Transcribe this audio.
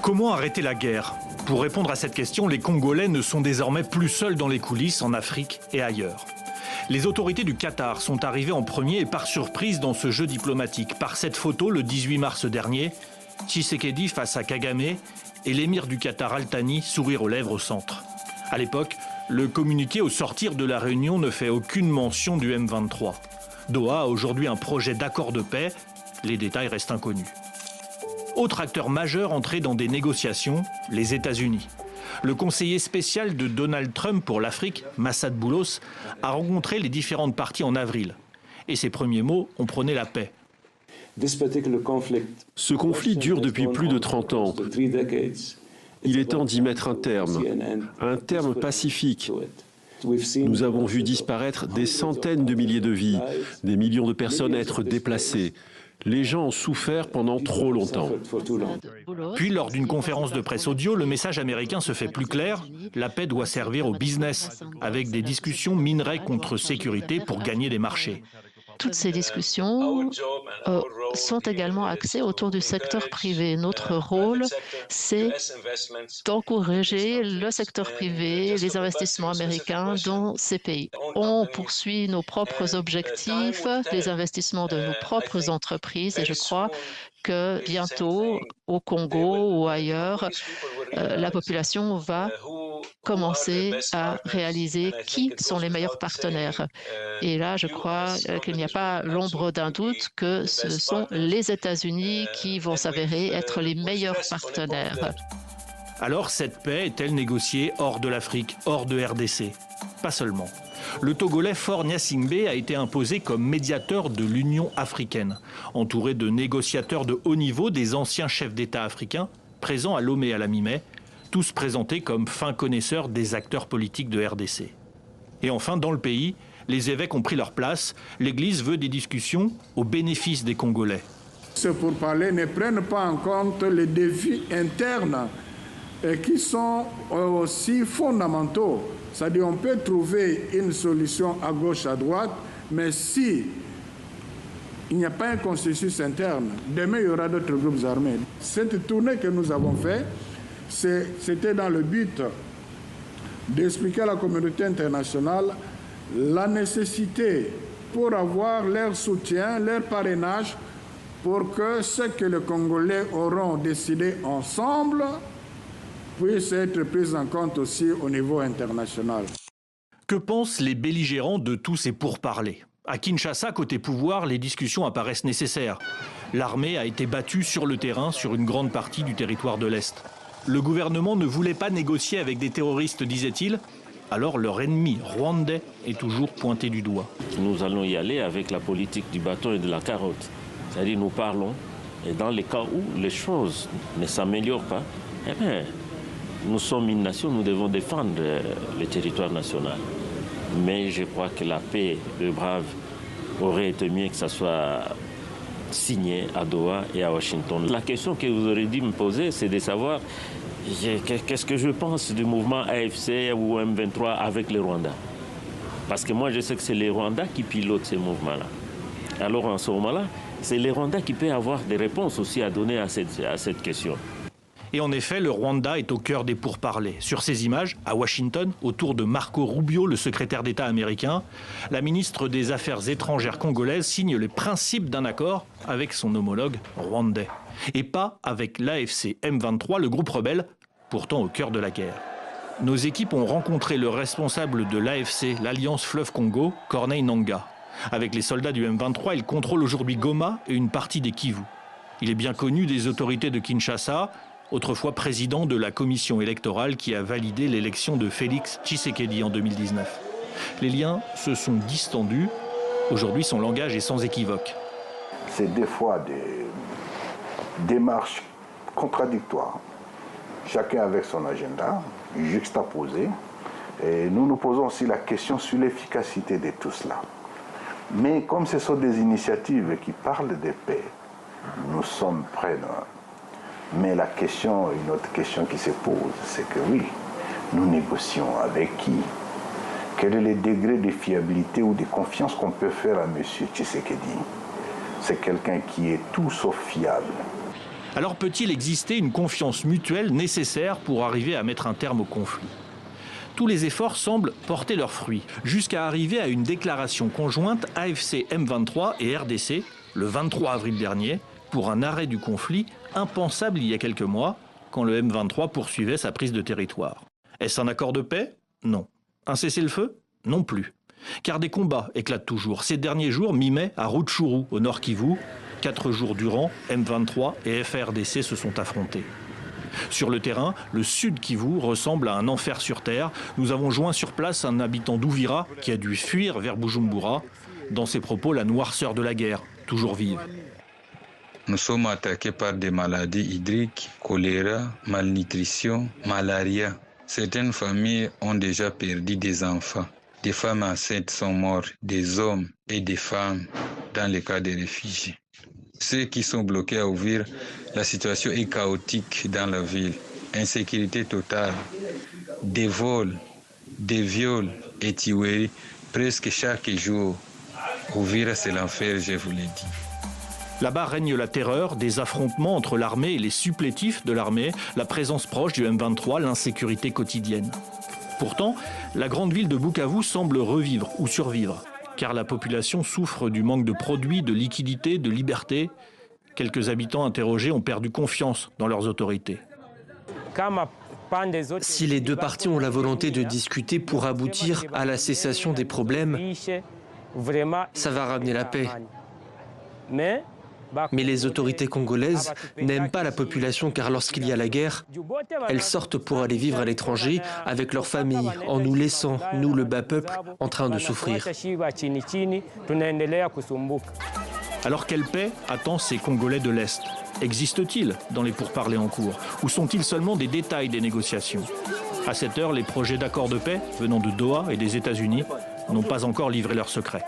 Comment arrêter la guerre? Pour répondre à cette question, les Congolais ne sont désormais plus seuls dans les coulisses en Afrique et ailleurs. Les autorités du Qatar sont arrivées en premier et par surprise dans ce jeu diplomatique. Par cette photo, le 18 mars dernier, Tshisekedi face à Kagame et l'émir du Qatar Al Thani, sourire aux lèvres au centre. À l'époque, le communiqué au sortir de la réunion ne fait aucune mention du M23. Doha a aujourd'hui un projet d'accord de paix. Les détails restent inconnus. Autre acteur majeur entré dans des négociations, les États-Unis. Le conseiller spécial de Donald Trump pour l'Afrique, Massad Boulos, a rencontré les différentes parties en avril. Et ses premiers mots ont prôné la paix. Ce conflit dure depuis plus de 30 ans. Il est temps d'y mettre un terme pacifique. Nous avons vu disparaître des centaines de milliers de vies, des millions de personnes être déplacées. Les gens ont souffert pendant trop longtemps. Puis, lors d'une conférence de presse audio, le message américain se fait plus clair. La paix doit servir au business, avec des discussions minerais contre sécurité pour gagner des marchés. Toutes ces discussions sont également axées autour du secteur privé. Notre rôle, c'est d'encourager le secteur privé, les investissements américains dans ces pays. On poursuit nos propres objectifs, les investissements de nos propres entreprises et je crois que bientôt, au Congo ou ailleurs, la population va commencer à réaliser qui sont les meilleurs partenaires. Et là, je crois qu'il n'y a pas l'ombre d'un doute que ce sont les États-Unis qui vont s'avérer être les meilleurs partenaires. Alors, cette paix est-elle négociée hors de l'Afrique, hors de RDC? Pas seulement. Le Togolais Faure Gnassingbé a été imposé comme médiateur de l'Union africaine, entouré de négociateurs de haut niveau des anciens chefs d'État africains, présents à Lomé à la mi-mai, tous présentés comme fins connaisseurs des acteurs politiques de RDC. Et enfin, dans le pays, les évêques ont pris leur place. L'Église veut des discussions au bénéfice des Congolais. Ce pourparlers ne prennent pas en compte les défis internes qui sont aussi fondamentaux. C'est-à-dire on peut trouver une solution à gauche, à droite, mais si il n'y a pas un consensus interne, demain il y aura d'autres groupes armés. Cette tournée que nous avons faite, c'était dans le but d'expliquer à la communauté internationale la nécessité pour avoir leur soutien, leur parrainage, pour que ce que les Congolais auront décidé ensemble puisse être pris en compte aussi au niveau international. Que pensent les belligérants de tous ces pourparlers? À Kinshasa, côté pouvoir, les discussions apparaissent nécessaires. L'armée a été battue sur le terrain sur une grande partie du territoire de l'Est. Le gouvernement ne voulait pas négocier avec des terroristes, disait-il. Alors leur ennemi rwandais est toujours pointé du doigt. Nous allons y aller avec la politique du bâton et de la carotte. C'est-à-dire nous parlons, et dans les cas où les choses ne s'améliorent pas, eh bien, nous sommes une nation, nous devons défendre le territoire national. Mais je crois que la paix de Brave aurait été mieux que ça soit signé à Doha et à Washington. La question que vous aurez dû me poser, c'est de savoir qu'est-ce que je pense du mouvement AFC ou M23 avec le Rwanda. Parce que moi, je sais que c'est les Rwandais qui pilotent ces mouvements-là. Alors, en ce moment-là, c'est les Rwandais qui peuvent avoir des réponses aussi à donner à cette question. Et en effet, le Rwanda est au cœur des pourparlers. Sur ces images, à Washington, autour de Marco Rubio, le secrétaire d'État américain, la ministre des Affaires étrangères congolaise signe les principes d'un accord avec son homologue rwandais. Et pas avec l'AFC M23, le groupe rebelle, pourtant au cœur de la guerre. Nos équipes ont rencontré le responsable de l'AFC, l'Alliance Fleuve Congo, Corneille Nangaa. Avec les soldats du M23, il contrôle aujourd'hui Goma et une partie des Kivu. Il est bien connu des autorités de Kinshasa, autrefois président de la commission électorale qui a validé l'élection de Félix Tshisekedi en 2019. Les liens se sont distendus. Aujourd'hui, son langage est sans équivoque. C'est des fois des démarches contradictoires, chacun avec son agenda, juxtaposé. Et nous nous posons aussi la question sur l'efficacité de tout cela. Mais comme ce sont des initiatives qui parlent de paix, nous sommes prêts. Mais la question, une autre question qui se pose, c'est que oui, nous négocions avec qui? Quel est le degré de fiabilité ou de confiance qu'on peut faire à M. Tshisekedi? C'est quelqu'un qui est tout sauf fiable. Alors peut-il exister une confiance mutuelle nécessaire pour arriver à mettre un terme au conflit? Tous les efforts semblent porter leurs fruits, jusqu'à arriver à une déclaration conjointe AFC M23 et RDC, le 23 avril dernier, pour un arrêt du conflit impensable il y a quelques mois, quand le M23 poursuivait sa prise de territoire. Est-ce un accord de paix? Non. Un cessez-le-feu? Non plus. Car des combats éclatent toujours. Ces derniers jours, mi-mai, à Rutshuru, au nord Kivu, 4 jours durant, M23 et FARDC se sont affrontés. Sur le terrain, le sud Kivu ressemble à un enfer sur terre. Nous avons joint sur place un habitant d'Uvira qui a dû fuir vers Bujumbura. Dans ses propos, la noirceur de la guerre, toujours vive. Nous sommes attaqués par des maladies hydriques, choléra, malnutrition, malaria. Certaines familles ont déjà perdu des enfants. Des femmes enceintes sont mortes, des hommes et des femmes dans les cas des réfugiés. Ceux qui sont bloqués à Uvira, la situation est chaotique dans la ville. Insécurité totale, des vols, des viols et tueries presque chaque jour. Uvira, c'est l'enfer, je vous l'ai dit. Là-bas règne la terreur, des affrontements entre l'armée et les supplétifs de l'armée, la présence proche du M23, l'insécurité quotidienne. Pourtant, la grande ville de Bukavu semble revivre ou survivre, car la population souffre du manque de produits, de liquidités, de liberté. Quelques habitants interrogés ont perdu confiance dans leurs autorités. Si les deux parties ont la volonté de discuter pour aboutir à la cessation des problèmes, ça va ramener la paix. Mais les autorités congolaises n'aiment pas la population car lorsqu'il y a la guerre, elles sortent pour aller vivre à l'étranger avec leurs familles en nous laissant, nous le bas peuple, en train de souffrir. Alors quelle paix attend ces Congolais de l'Est? Existe-t-il dans les pourparlers en cours? Ou sont-ils seulement des détails des négociations? À cette heure, les projets d'accord de paix venant de Doha et des États-Unis n'ont pas encore livré leurs secrets.